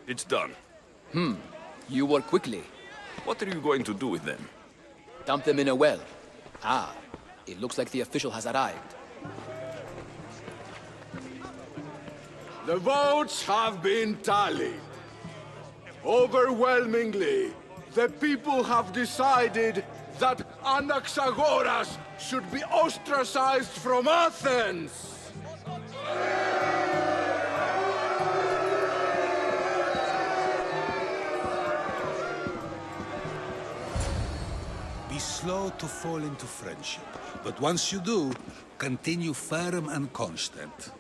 It's done. You work quickly. What are you going to do with them? Dump them in a well. Ah, it looks like the official has arrived. The votes have been tallied. Overwhelmingly, the people have decided that Anaxagoras should be ostracized from Athens! Be slow to fall into friendship, but once you do, continue firm and constant.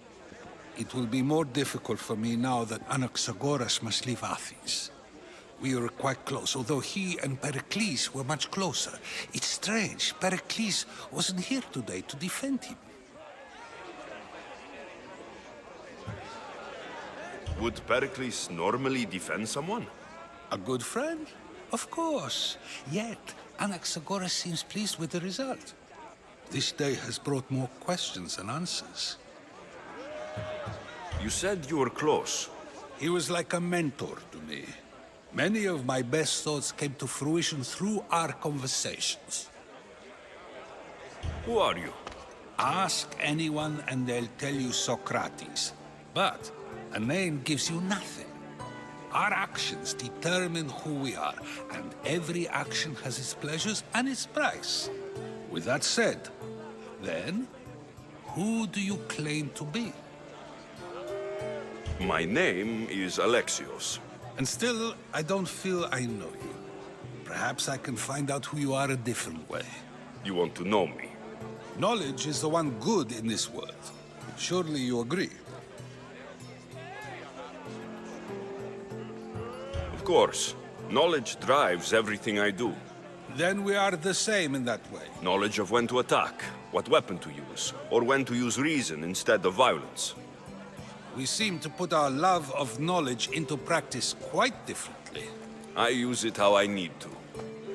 It will be more difficult for me now that Anaxagoras must leave Athens. We were quite close, although he and Pericles were much closer. It's strange, Pericles wasn't here today to defend him. Would Pericles normally defend someone? A good friend? Of course. Yet, Anaxagoras seems pleased with the result. This day has brought more questions than answers. You said you were close. He was like a mentor to me. Many of my best thoughts came to fruition through our conversations. Who are you? Ask anyone and they'll tell you Socrates. But a name gives you nothing. Our actions determine who we are, and every action has its pleasures and its price. With that said, then, who do you claim to be? My name is Alexios. And still, I don't feel I know you. Perhaps I can find out who you are a different way. You want to know me? Knowledge is the one good in this world. Surely you agree? Of course. Knowledge drives everything I do. Then we are the same in that way. Knowledge of when to attack, what weapon to use, or when to use reason instead of violence. We seem to put our love of knowledge into practice quite differently. I use it how I need to.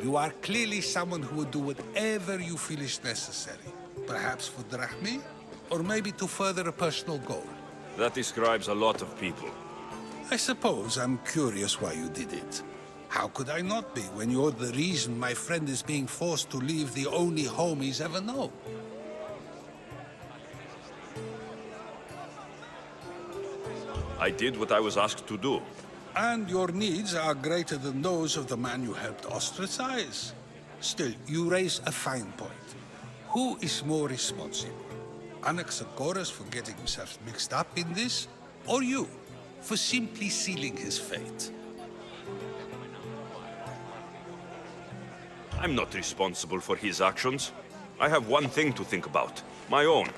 You are clearly someone who would do whatever you feel is necessary. Perhaps for drachmi, or maybe to further a personal goal. That describes a lot of people. I suppose I'm curious why you did it. How could I not be when you're the reason my friend is being forced to leave the only home he's ever known? I did what I was asked to do. And your needs are greater than those of the man you helped ostracize. Still, you raise a fine point. Who is more responsible? Anaxagoras for getting himself mixed up in this? Or you, for simply sealing his fate? I'm not responsible for his actions. I have one thing to think about. My own.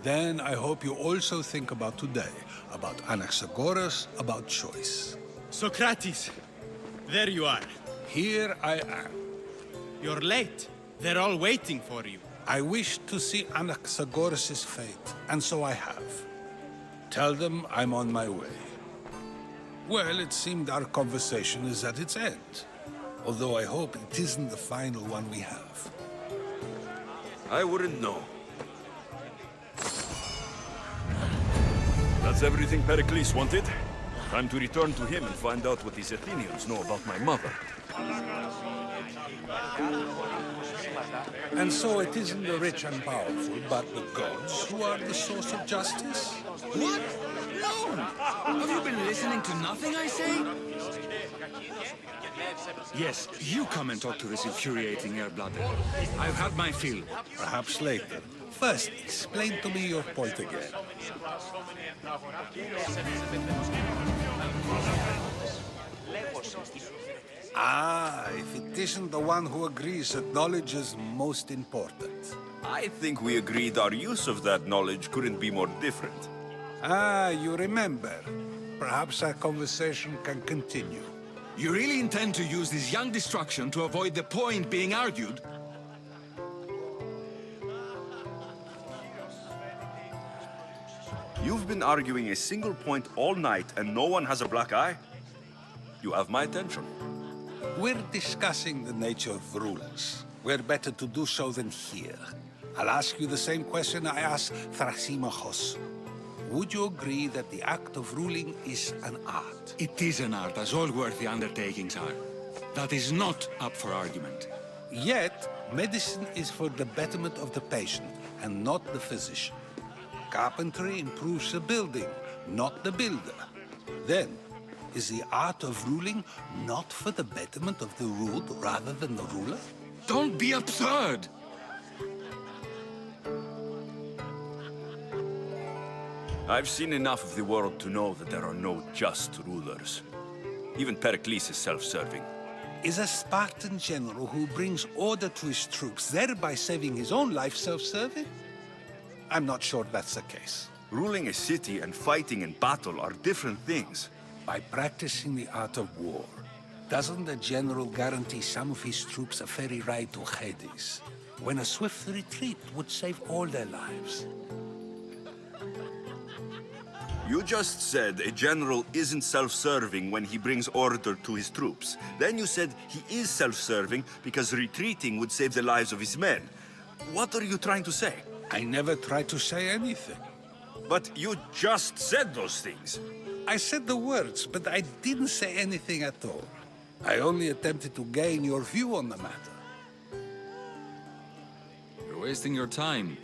Then I hope you also think about today. About Anaxagoras, about choice. Socrates! There you are. Here I am. You're late. They're all waiting for you. I wish to see Anaxagoras' fate, and so I have. Tell them I'm on my way. Well, it seemed our conversation is at its end. Although I hope it isn't the final one we have. I wouldn't know. That's everything Pericles wanted. Time to return to him and find out what these Athenians know about my mother. And so it isn't the rich and powerful, but the gods who are the source of justice? What? No! Have you been listening to nothing I say? Yes, you come and talk to this infuriating air-blooded. I've had my fill. Perhaps later. First, explain to me your point again. Ah, if it isn't the one who agrees that knowledge is most important. I think we agreed our use of that knowledge couldn't be more different. Ah, you remember. Perhaps our conversation can continue. You really intend to use this young destruction to avoid the point being argued? You've been arguing a single point all night and no one has a black eye? You have my attention. We're discussing the nature of rules. Where better to do so than here? I'll ask you the same question I asked Thrasymachos. would you agree that the act of ruling is an art? It is an art, as all worthy undertakings are. That is not up for argument. Yet, medicine is for the betterment of the patient, and not the physician. Carpentry improves the building, not the builder. Then, is the art of ruling not for the betterment of the ruled rather than the ruler? Don't be absurd! I've seen enough of the world to know that there are no just rulers. Even Pericles is self-serving. Is a Spartan general who brings order to his troops, thereby saving his own life, self-serving? I'm not sure that's the case. Ruling a city and fighting in battle are different things. By practicing the art of war, doesn't the general guarantee some of his troops a ferry ride to Hades, when a swift retreat would save all their lives? You just said a general isn't self-serving when he brings order to his troops. Then you said he is self-serving because retreating would save the lives of his men. What are you trying to say? I never tried to say anything. But you just said those things. I said the words, but I didn't say anything at all. I only attempted to gain your view on the matter. You're wasting your time.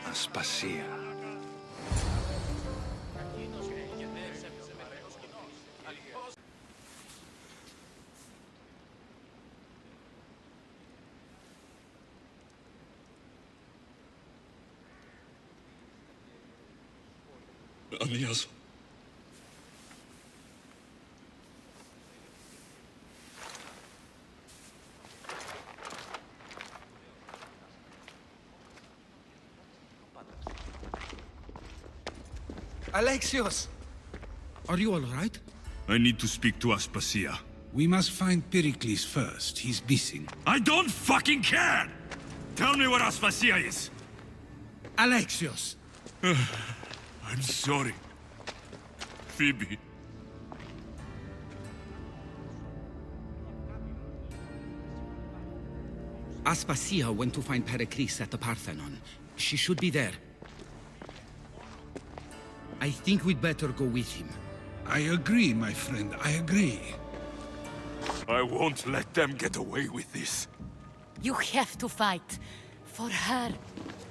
Aspasia. Anias. Alexios! Are you all right? I need to speak to Aspasia. We must find Pericles first. He's missing. I don't fucking care! Tell me where Aspasia is! Alexios! I'm sorry. Phoebe. Aspasia went to find Pericles at the Parthenon. She should be there. I think we'd better go with him. I agree, my friend. I agree. I won't let them get away with this. You have to fight. For her.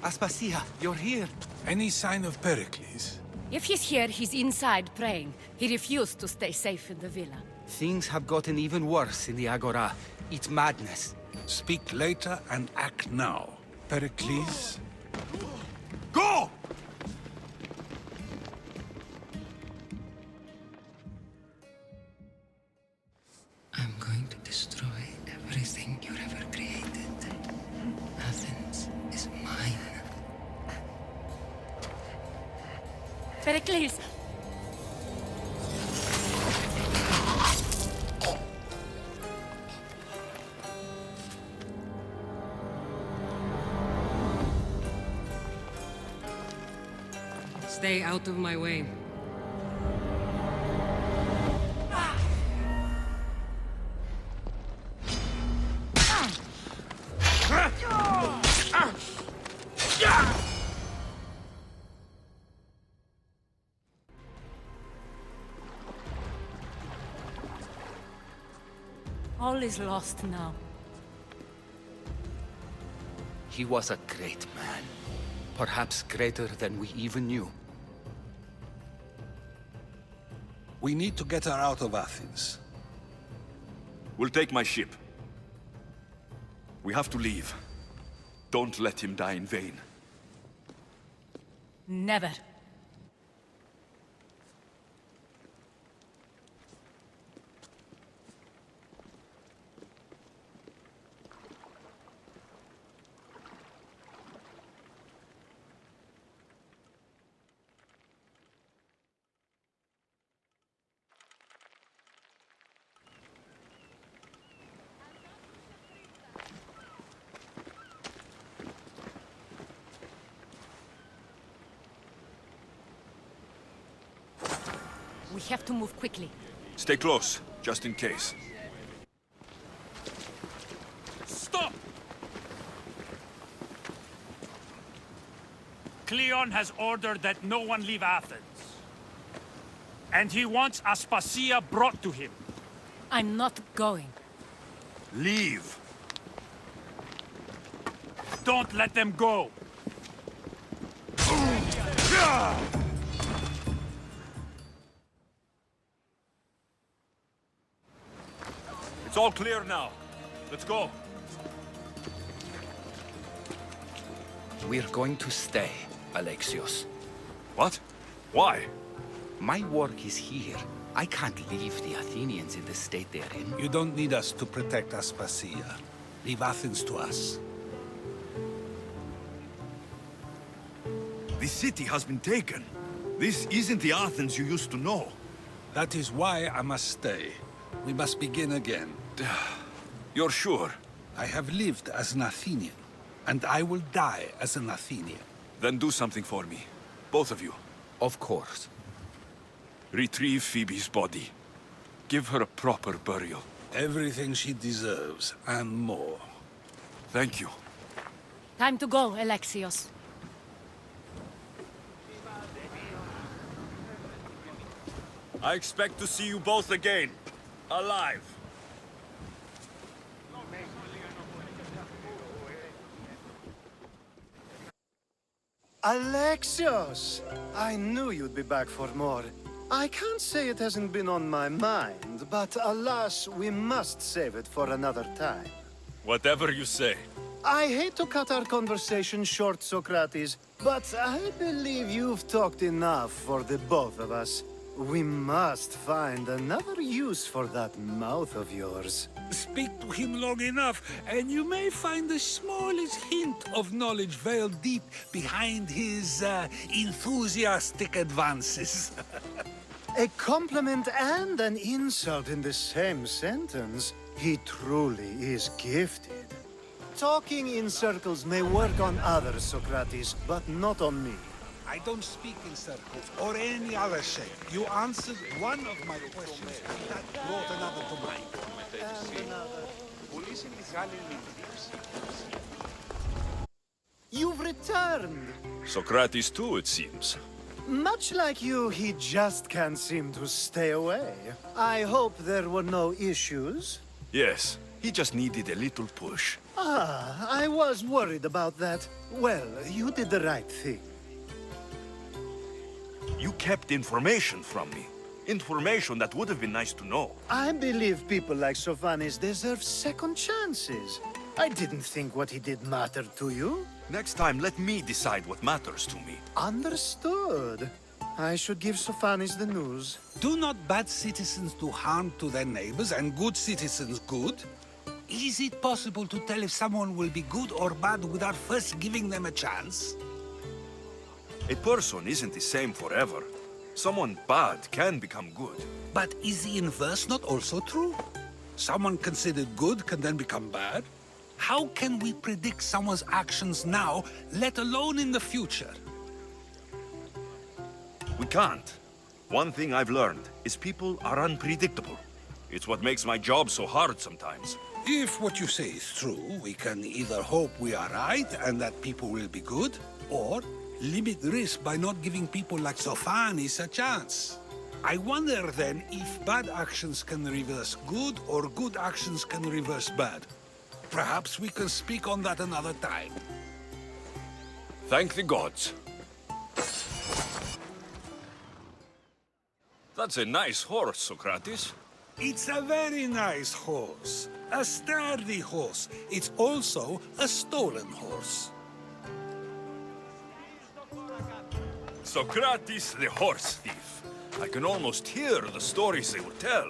Aspasia, you're here. Any sign of Pericles? If he's here, he's inside praying. He refused to stay safe in the villa. Things have gotten even worse in the Agora. It's madness. Speak later and act now. Pericles? Go! I'm going to destroy everything you've ever created. Athens is mine. Pericles! Stay out of my way. All is lost now. He was a great man. Perhaps greater than we even knew. We need to get her out of Athens. We'll take my ship. We have to leave. Don't let him die in vain. Never. We have to move quickly. Stay close, just in case. Stop! Cleon has ordered that no one leave Athens. And he wants Aspasia brought to him. I'm not going. Leave. Don't let them go! It's all clear now. Let's go. We're going to stay, Alexios. What? Why? My work is here. I can't leave the Athenians in the state they're in. You don't need us to protect Aspasia. Leave Athens to us. The city has been taken. This isn't the Athens you used to know. That is why I must stay. We must begin again. You're sure? I have lived as an Athenian, and I will die as an Athenian. Then do something for me. Both of you. Of course. Retrieve Phoebe's body. Give her a proper burial. Everything she deserves, and more. Thank you. Time to go, Alexios. I expect to see you both again. Alive. Alexios! I knew you'd be back for more. I can't say it hasn't been on my mind, but alas, we must save it for another time. Whatever you say. I hate to cut our conversation short, Socrates, but I believe you've talked enough for the both of us. We must find another use for that mouth of yours. Speak to him long enough, and you may find the smallest hint of knowledge veiled deep behind his enthusiastic advances. A compliment and an insult in the same sentence. He truly is gifted. Talking in circles may work on others, Socrates, but not on me. I don't speak in circles or any other shape. You answered one of my questions, that brought another to mind. And another. You've returned! Socrates too, it seems. Much like you, he just can't seem to stay away. I hope there were no issues. Yes, he just needed a little push. Ah, I was worried about that. Well, you did the right thing. You kept information from me. Information that would have been nice to know. I believe people like Sophanes deserve second chances. I didn't think what he did mattered to you. Next time, let me decide what matters to me. Understood. I should give Sophanes the news. Do not bad citizens do harm to their neighbors and good citizens good? Is it possible to tell if someone will be good or bad without first giving them a chance? A person isn't the same forever. Someone bad can become good. But is the inverse not also true? Someone considered good can then become bad? How can we predict someone's actions now, let alone in the future? We can't. One thing I've learned is people are unpredictable. It's what makes my job so hard sometimes. If what you say is true, we can either hope we are right and that people will be good, or limit risk by not giving people like Sophanes a chance. I wonder then if bad actions can reverse good or good actions can reverse bad. Perhaps we can speak on that another time. Thank the gods. That's a nice horse, Socrates. It's a very nice horse. A sturdy horse. It's also a stolen horse. Socrates, the horse thief. I can almost hear the stories they will tell.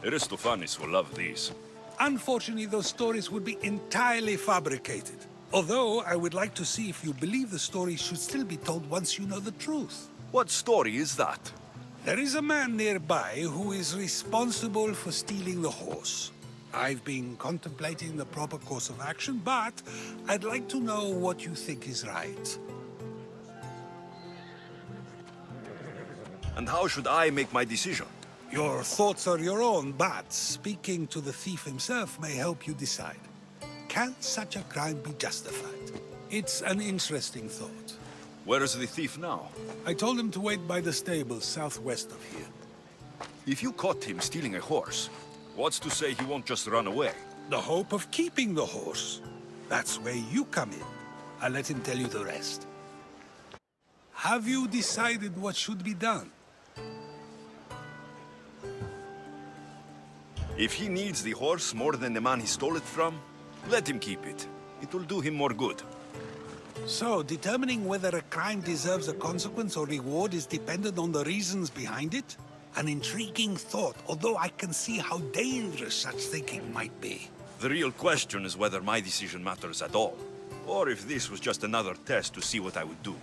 Aristophanes will love these. Unfortunately, those stories would be entirely fabricated. Although, I would like to see if you believe the stories should still be told once you know the truth. What story is that? There is a man nearby who is responsible for stealing the horse. I've been contemplating the proper course of action, but I'd like to know what you think is right. And how should I make my decision? Your thoughts are your own, but speaking to the thief himself may help you decide. Can such a crime be justified? It's an interesting thought. Where is the thief now? I told him to wait by the stables southwest of here. If you caught him stealing a horse, what's to say he won't just run away? The hope of keeping the horse. That's where you come in. I'll let him tell you the rest. Have you decided what should be done? If he needs the horse more than the man he stole it from, let him keep it. It will do him more good. So, determining whether a crime deserves a consequence or reward is dependent on the reasons behind it? An intriguing thought, although I can see how dangerous such thinking might be. The real question is whether my decision matters at all, or if this was just another test to see what I would do.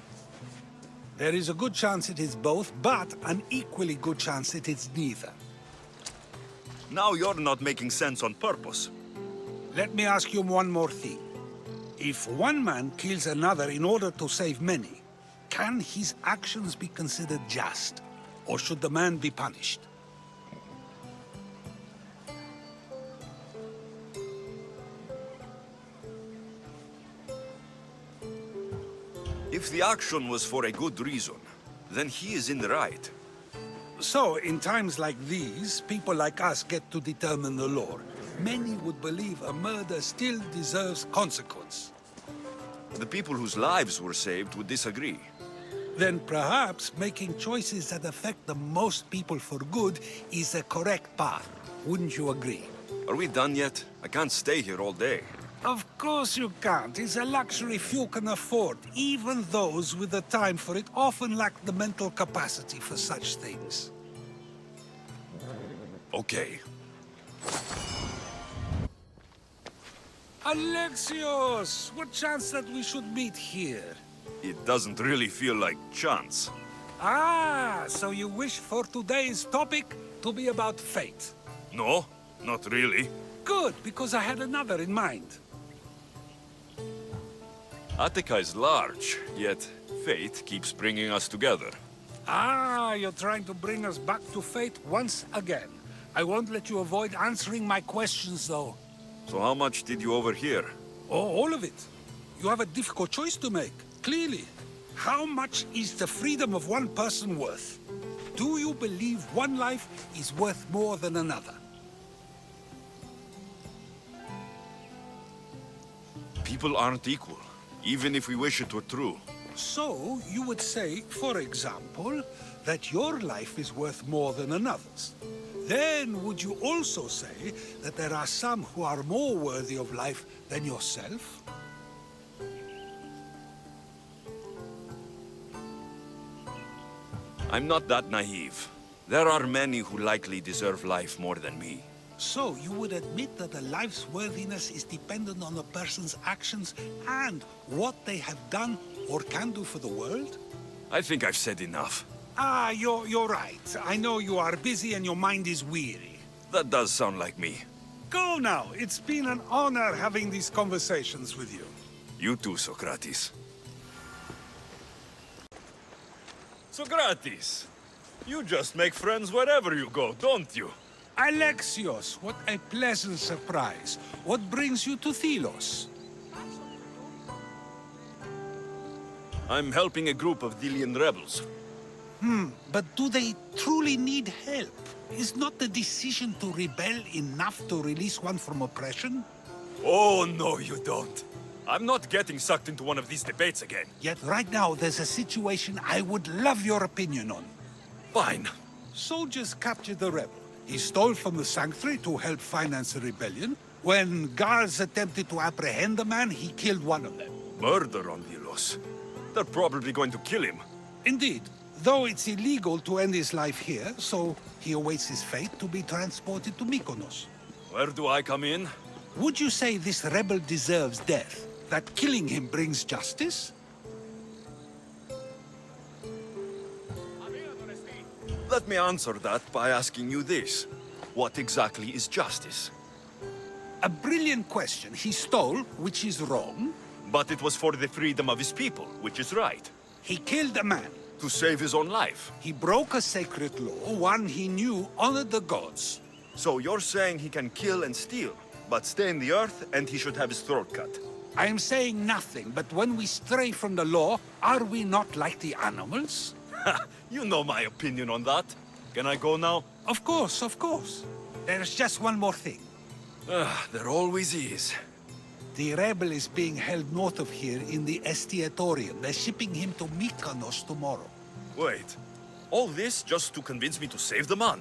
There is a good chance it is both, but an equally good chance it is neither. Now you're not making sense on purpose. Let me ask you one more thing. If one man kills another in order to save many, can his actions be considered just? Or should the man be punished? If the action was for a good reason, then he is in the right. So, in times like these, people like us get to determine the law. Many would believe a murder still deserves consequence. The people whose lives were saved would disagree. Then perhaps making choices that affect the most people for good is a correct path. Wouldn't you agree? Are we done yet? I can't stay here all day. Of course you can't. It's a luxury few can afford. Even those with the time for it often lack the mental capacity for such things. Okay. Alexios! What chance that we should meet here? It doesn't really feel like chance. Ah, so you wish for today's topic to be about fate? No, not really. Good, because I had another in mind. Attica is large, yet fate keeps bringing us together. Ah, you're trying to bring us back to fate once again. I won't let you avoid answering my questions, though. So how much did you overhear? Oh, all of it. You have a difficult choice to make, clearly. How much is the freedom of one person worth? Do you believe one life is worth more than another? People aren't equal, even if we wish it were true. So, you would say, for example, that your life is worth more than another's. Then, would you also say that there are some who are more worthy of life than yourself? I'm not that naive. There are many who likely deserve life more than me. So, you would admit that a life's worthiness is dependent on a person's actions and what they have done or can do for the world? I think I've said enough. Ah, you're right. I know you are busy and your mind is weary. That does sound like me. Go now. It's been an honor having these conversations with you. You too, Socrates. Socrates! You just make friends wherever you go, don't you? Alexios, what a pleasant surprise. What brings you to Delos? I'm helping a group of Delian rebels. But do they truly need help? Is not the decision to rebel enough to release one from oppression? Oh, no, you don't. I'm not getting sucked into one of these debates again. Yet right now there's a situation I would love your opinion on. Fine. Soldiers captured the rebel. He stole from the sanctuary to help finance the rebellion. When guards attempted to apprehend the man, he killed one of them. Murder on Delos. They're probably going to kill him. Indeed. Though it's illegal to end his life here, so he awaits his fate to be transported to Mykonos. Where do I come in? Would you say this rebel deserves death? That killing him brings justice? Let me answer that by asking you this. What exactly is justice? A brilliant question. He stole, which is wrong. But it was for the freedom of his people, which is right. He killed a man. To save his own life. He broke a sacred law, one he knew honored the gods. So you're saying he can kill and steal, but stay in the earth and he should have his throat cut? I am saying nothing, but when we stray from the law, are we not like the animals? You know my opinion on that. Can I go now? Of course, of course. There's just one more thing. There always is. The rebel is being held north of here in the Estiatorium. They're shipping him to Mykonos tomorrow. Wait. All this just to convince me to save the man?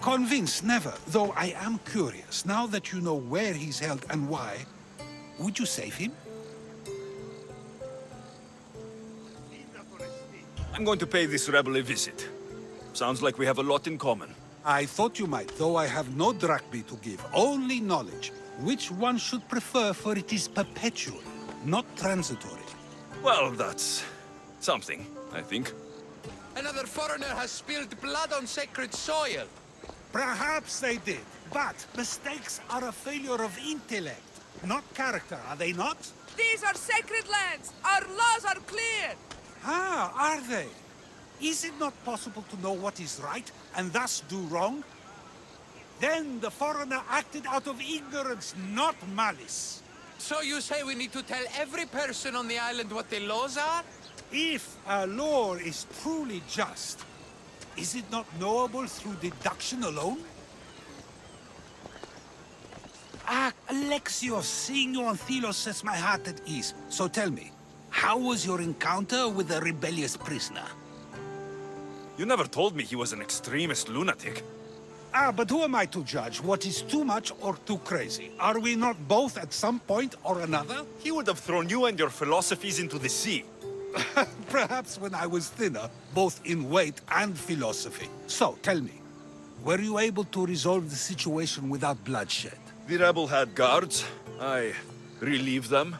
Convinced, never. Though I am curious. Now that you know where he's held and why, would you save him? I'm going to pay this rebel a visit. Sounds like we have a lot in common. I thought you might, though I have no drachmae to give, only knowledge. Which one should prefer, for it is perpetual, not transitory. Well, that's something, I think. Another foreigner has spilled blood on sacred soil. Perhaps they did, but mistakes are a failure of intellect, not character, are they not? These are sacred lands! Our laws are clear! Ah, are they? Is it not possible to know what is right, and thus do wrong? Then the foreigner acted out of ignorance, not malice. So you say we need to tell every person on the island what the laws are? If a law is truly just, is it not knowable through deduction alone? Ah, Alexios, seeing you on Delos sets my heart at ease. So tell me, how was your encounter with the rebellious prisoner? You never told me he was an extremist lunatic. Ah, but who am I to judge what is too much or too crazy? Are we not both at some point or another? He would have thrown you and your philosophies into the sea. Perhaps when I was thinner, both in weight and philosophy. So, tell me, were you able to resolve the situation without bloodshed? The rebel had guards. I relieved them.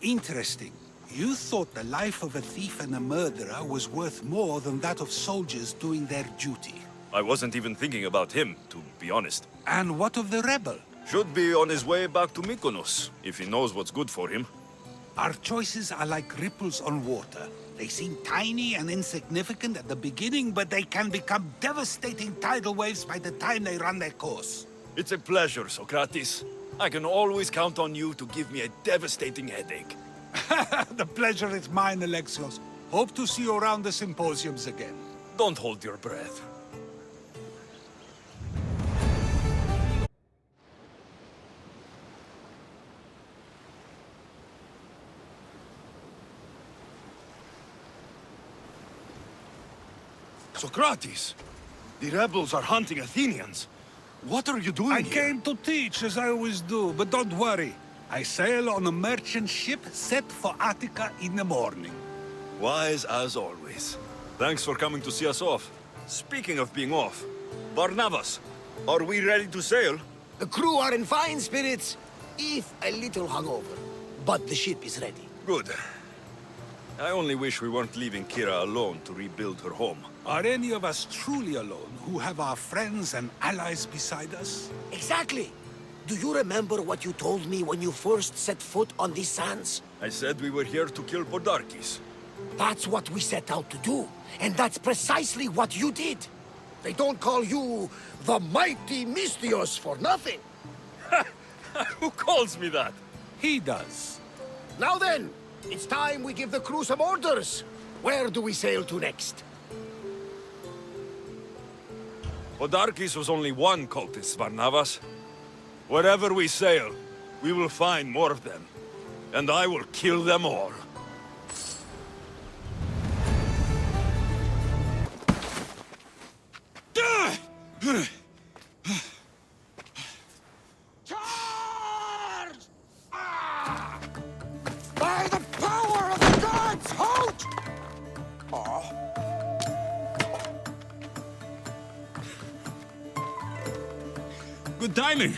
Interesting. You thought the life of a thief and a murderer was worth more than that of soldiers doing their duty. I wasn't even thinking about him, to be honest. And what of the rebel? Should be on his way back to Mykonos, if he knows what's good for him. Our choices are like ripples on water. They seem tiny and insignificant at the beginning, but they can become devastating tidal waves by the time they run their course. It's a pleasure, Socrates. I can always count on you to give me a devastating headache. The pleasure is mine, Alexios. Hope to see you around the symposiums again. Don't hold your breath. Socrates! The rebels are hunting Athenians. What are you doing I here? came to teach, as I always do, but don't worry. I sail on a merchant ship set for Attica in the morning. Wise as always. Thanks for coming to see us off. Speaking of being off, Barnabas, are we ready to sail? The crew are in fine spirits, if a little hungover. But the ship is ready. Good. I only wish we weren't leaving Kira alone to rebuild her home. Are any of us truly alone, who have our friends and allies beside us? Exactly! Do you remember what you told me when you first set foot on these sands? I said we were here to kill Podarkes. That's what we set out to do, and that's precisely what you did. They don't call you the mighty Mystios for nothing. Who calls me that? He does. Now then, it's time we give the crew some orders. Where do we sail to next? Podarkes was only one cultist, Barnabas. Wherever we sail, we will find more of them. And I will kill them all. Charge! By the power of the gods, halt! Good timing.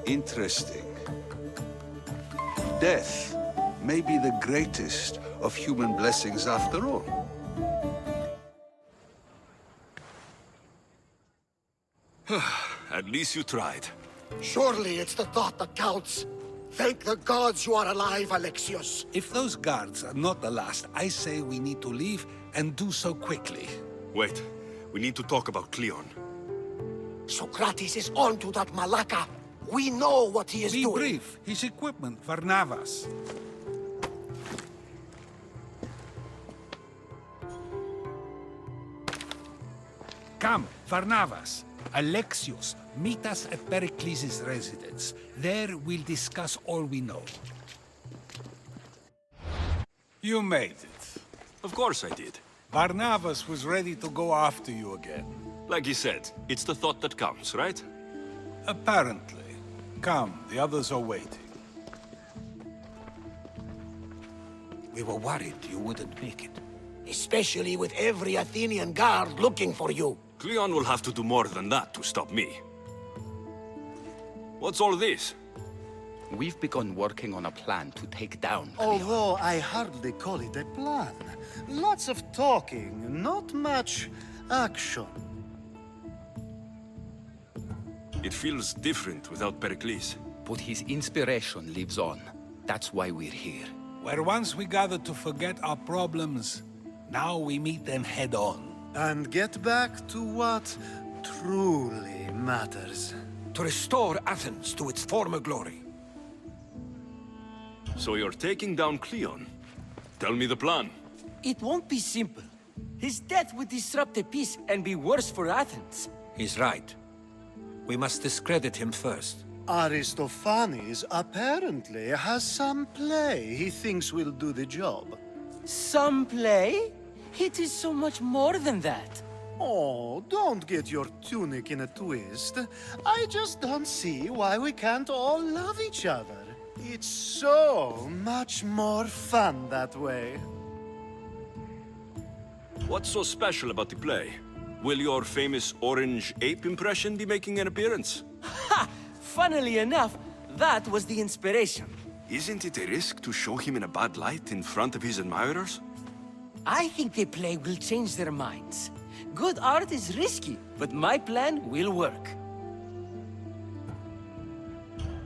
Interesting. Death may be the greatest of human blessings after all. At least you tried. Surely it's the thought that counts. Thank the gods you are alive, Alexios. If those guards are not the last, I say we need to leave and do so quickly. Wait, we need to talk about Cleon. Socrates is on to that Malaka. We know what he is Be doing. brief. His equipment, Varnavas. Come, Varnavas. Alexios, meet us at Pericles' residence. There we'll discuss all we know. You made it. Of course I did. Varnavas was ready to go after you again. Like he said, it's the thought that counts, right? Apparently. Come, the others are waiting. We were worried you wouldn't make it. Especially with every Athenian guard looking for you. Cleon will have to do more than that to stop me. What's all this? We've begun working on a plan to take down Cleon. Although I hardly call it a plan. Lots of talking, not much action. It feels different without Pericles. But his inspiration lives on. That's why we're here. Where once we gathered to forget our problems, now we meet them head on. And get back to what truly matters. To restore Athens to its former glory. So you're taking down Cleon? Tell me the plan. It won't be simple. His death would disrupt the peace and be worse for Athens. He's right. We must discredit him first. Aristophanes apparently has some play he thinks will do the job. Some play? It is so much more than that. Oh, don't get your tunic in a twist. I just don't see why we can't all love each other. It's so much more fun that way. What's so special about the play? Will your famous orange ape impression be making an appearance? Ha! Funnily enough, that was the inspiration. Isn't it a risk to show him in a bad light in front of his admirers? I think the play will change their minds. Good art is risky, but my plan will work.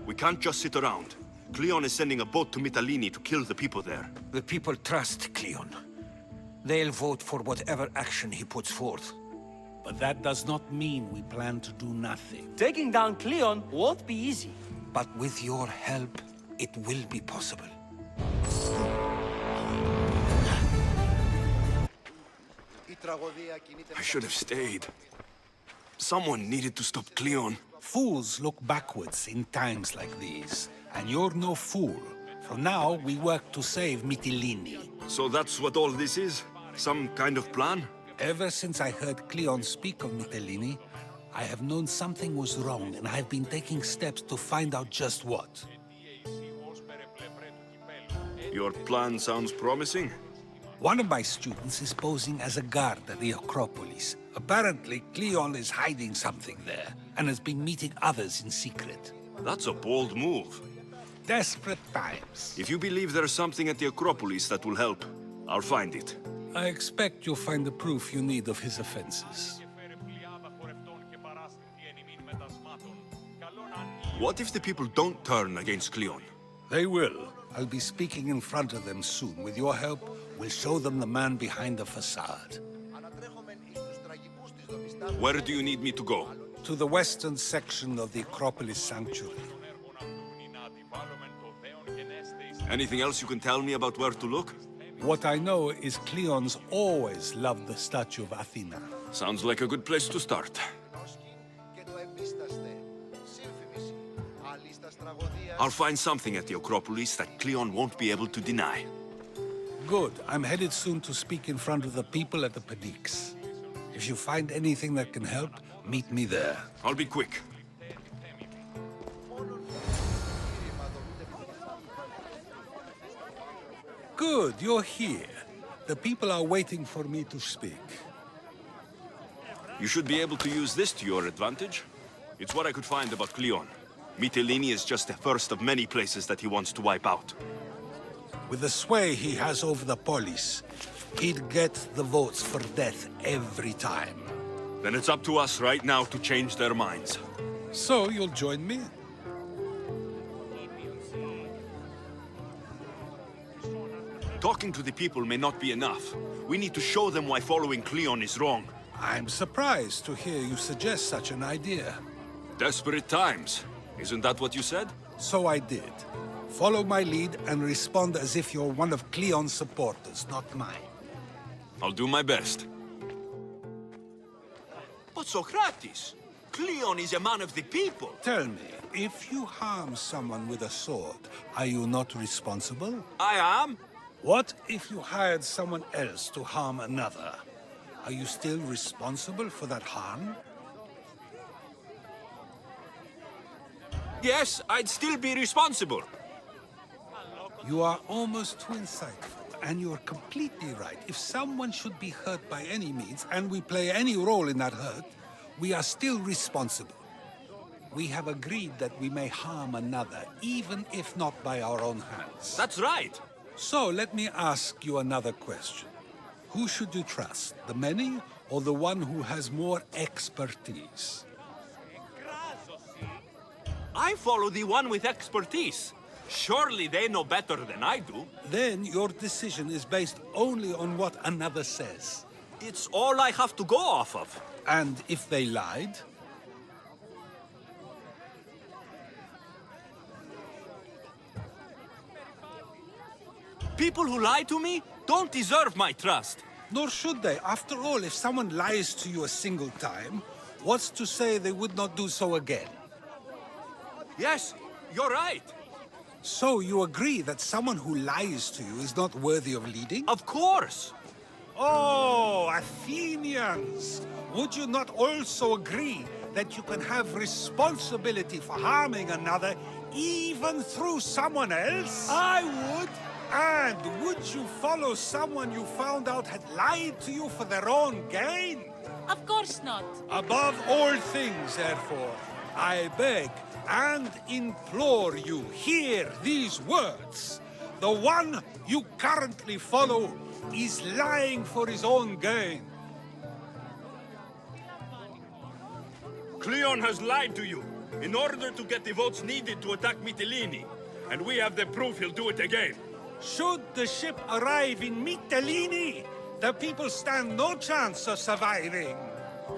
We can't just sit around. Cleon is sending a boat to Mytilene to kill the people there. The people trust Cleon. They'll vote for whatever action he puts forth. But that does not mean we plan to do nothing. Taking down Cleon won't be easy. But with your help, it will be possible. I should have stayed. Someone needed to stop Cleon. Fools look backwards in times like these. And you're no fool. For now, we work to save Mytilene. So that's what all this is? Some kind of plan? Ever since I heard Cleon speak of Mytilene, I have known something was wrong, and I've been taking steps to find out just what. Your plan sounds promising. One of my students is posing as a guard at the Acropolis. Apparently, Cleon is hiding something there, and has been meeting others in secret. That's a bold move. Desperate times. If you believe there's something at the Acropolis that will help, I'll find it. I expect you'll find the proof you need of his offenses. What if the people don't turn against Cleon? They will. I'll be speaking in front of them soon. With your help, we'll show them the man behind the facade. Where do you need me to go? To the western section of the Acropolis Sanctuary. Anything else you can tell me about where to look? What I know is Cleon's always loved the statue of Athena. Sounds like a good place to start. I'll find something at the Acropolis that Cleon won't be able to deny. Good. I'm headed soon to speak in front of the people at the Pericles. If you find anything that can help, meet me there. I'll be quick. Good, you're here. The people are waiting for me to speak. You should be able to use this to your advantage. It's what I could find about Cleon. Mytilene is just the first of many places that he wants to wipe out. With the sway he has over the polis, he'd get the votes for death every time. Then it's up to us right now to change their minds. So you'll join me? Talking to the people may not be enough. We need to show them why following Cleon is wrong. I'm surprised to hear you suggest such an idea. Desperate times. Isn't that what you said? So I did. Follow my lead and respond as if you're one of Cleon's supporters, not mine. I'll do my best. But Socrates, Cleon is a man of the people. Tell me, if you harm someone with a sword, are you not responsible? I am. What if you hired someone else to harm another? Are you still responsible for that harm? Yes, I'd still be responsible. You are almost too insightful, and you're completely right. If someone should be hurt by any means, and we play any role in that hurt, we are still responsible. We have agreed that we may harm another, even if not by our own hands. That's right. So let me ask you another question. Who should you trust, the many or the one who has more expertise? I follow the one with expertise. Surely they know better than I do. Then your decision is based only on what another says. It's all I have to go off of. And if they lied? People who lie to me don't deserve my trust. Nor should they. After all, if someone lies to you a single time, what's to say they would not do so again? Yes, you're right. So you agree that someone who lies to you is not worthy of leading? Of course. Oh, Athenians! Would you not also agree that you can have responsibility for harming another even through someone else? I would. And would you follow someone you found out had lied to you for their own gain? Of course not. Above all things, therefore, I beg and implore you, hear these words. The one you currently follow is lying for his own gain. Cleon has lied to you in order to get the votes needed to attack Mytilene. And we have the proof he'll do it again. Should the ship arrive in Mytilene, the people stand no chance of surviving.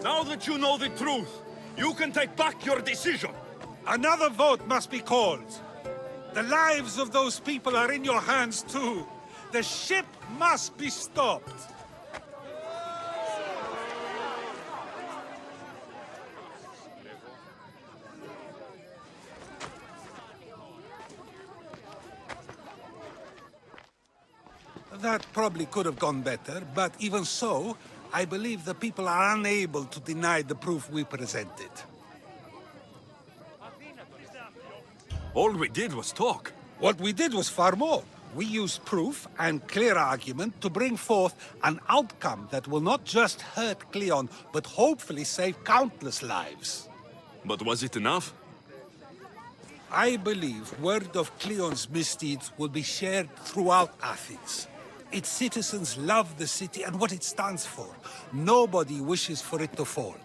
Now that you know the truth, you can take back your decision. Another vote must be called. The lives of those people are in your hands too. The ship must be stopped. That probably could have gone better, but even so, I believe the people are unable to deny the proof we presented. All we did was talk. What we did was far more. We used proof and clear argument to bring forth an outcome that will not just hurt Cleon, but hopefully save countless lives. But was it enough? I believe word of Cleon's misdeeds will be shared throughout Athens. Its citizens love the city and what it stands for. Nobody wishes for it to fall.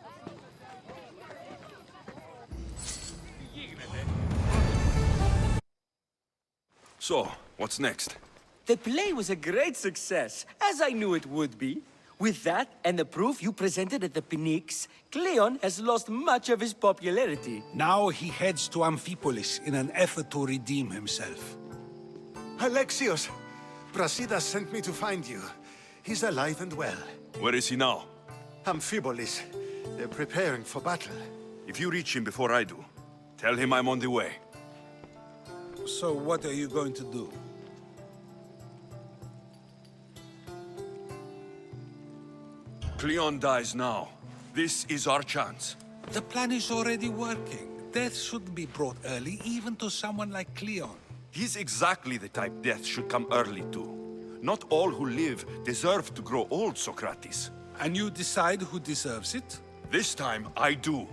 So, what's next? The play was a great success, as I knew it would be. With that, and the proof you presented at the Pnyx, Cleon has lost much of his popularity. Now he heads to Amphipolis in an effort to redeem himself. Alexios! Brasidas sent me to find you. He's alive and well. Where is he now? Amphipolis. They're preparing for battle. If you reach him before I do, tell him I'm on the way. So what are you going to do? Cleon dies now. This is our chance. The plan is already working. Death shouldn't be brought early, even to someone like Cleon. He's exactly the type death should come early to. Not all who live deserve to grow old, Socrates. And you decide who deserves it? This time, I do.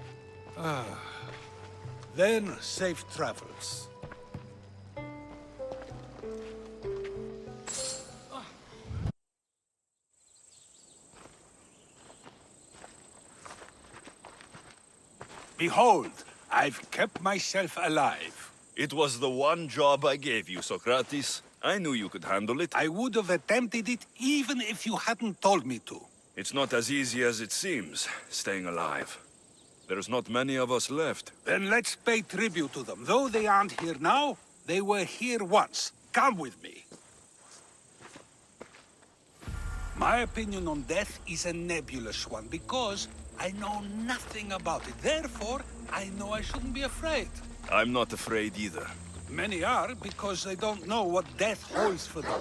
Then, safe travels. Behold, I've kept myself alive. It was the one job I gave you, Socrates. I knew you could handle it. I would have attempted it even if you hadn't told me to. It's not as easy as it seems, staying alive. There's not many of us left. Then let's pay tribute to them. Though they aren't here now, they were here once. Come with me. My opinion on death is a nebulous one, because I know nothing about it. Therefore, I know I shouldn't be afraid. I'm not afraid either. Many are, because they don't know what death holds for them.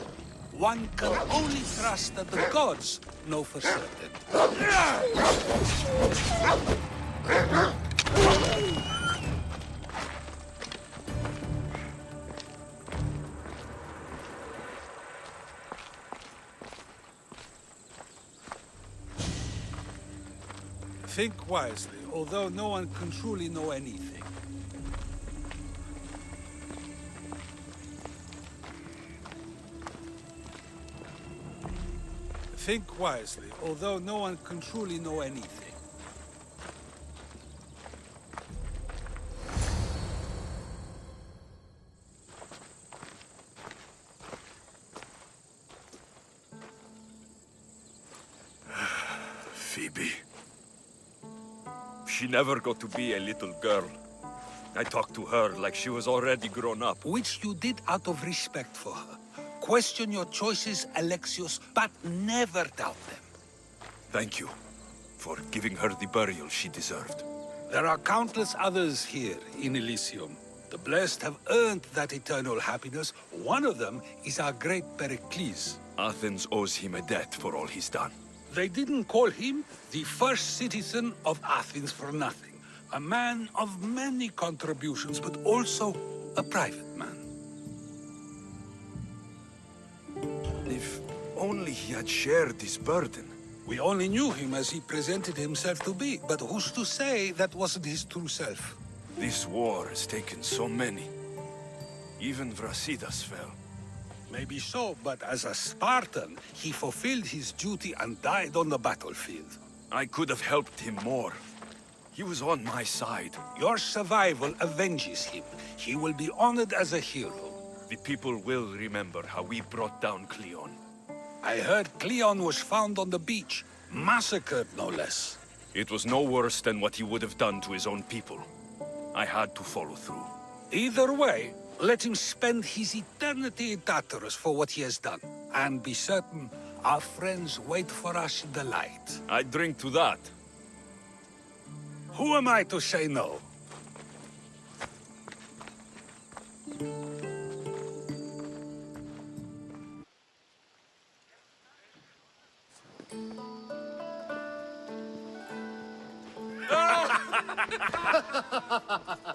One can only trust that the gods know for certain. Think wisely, although no one can truly know anything. Think wisely, although no one can truly know anything. Phoebe. She never got to be a little girl. I talked to her like she was already grown up. Which you did out of respect for her. Question your choices, Alexios, but never doubt them. Thank you for giving her the burial she deserved. There are countless others here in Elysium. The blessed have earned that eternal happiness. One of them is our great Pericles. Athens owes him a debt for all he's done. They didn't call him the first citizen of Athens for nothing. A man of many contributions, but also a private man. If only he had shared this burden. We only knew him as he presented himself to be, but who's to say that wasn't his true self? This war has taken so many. Even Brasidas fell. Maybe so, but as a Spartan, he fulfilled his duty and died on the battlefield. I could have helped him more. He was on my side. Your survival avenges him. He will be honored as a hero. The people will remember how we brought down Cleon. I heard Cleon was found on the beach, massacred no less. It was no worse than what he would have done to his own people. I had to follow through. Either way, let him spend his eternity in Tartarus for what he has done. And be certain, our friends wait for us in the light. I drink to that. Who am I to say no?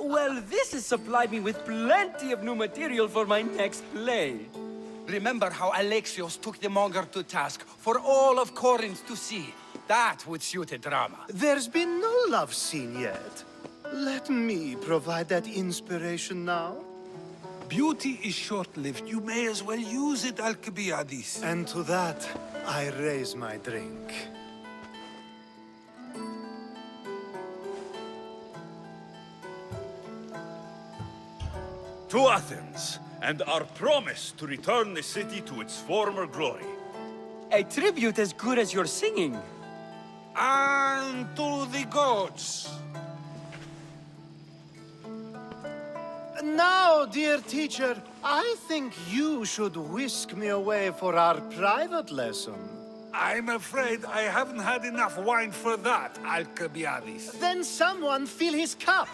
Well, this has supplied me with plenty of new material for my next play. Remember how Alexios took the monger to task for all of Corinth to see? That would suit a drama. There's been no love scene yet. Let me provide that inspiration now. Beauty is short-lived. You may as well use it, Alcibiades. And to that, I raise my drink. To Athens, and our promise to return the city to its former glory. A tribute as good as your singing. And to the gods. Now, dear teacher, I think you should whisk me away for our private lesson. I'm afraid I haven't had enough wine for that, Alcibiades. Then someone fill his cup.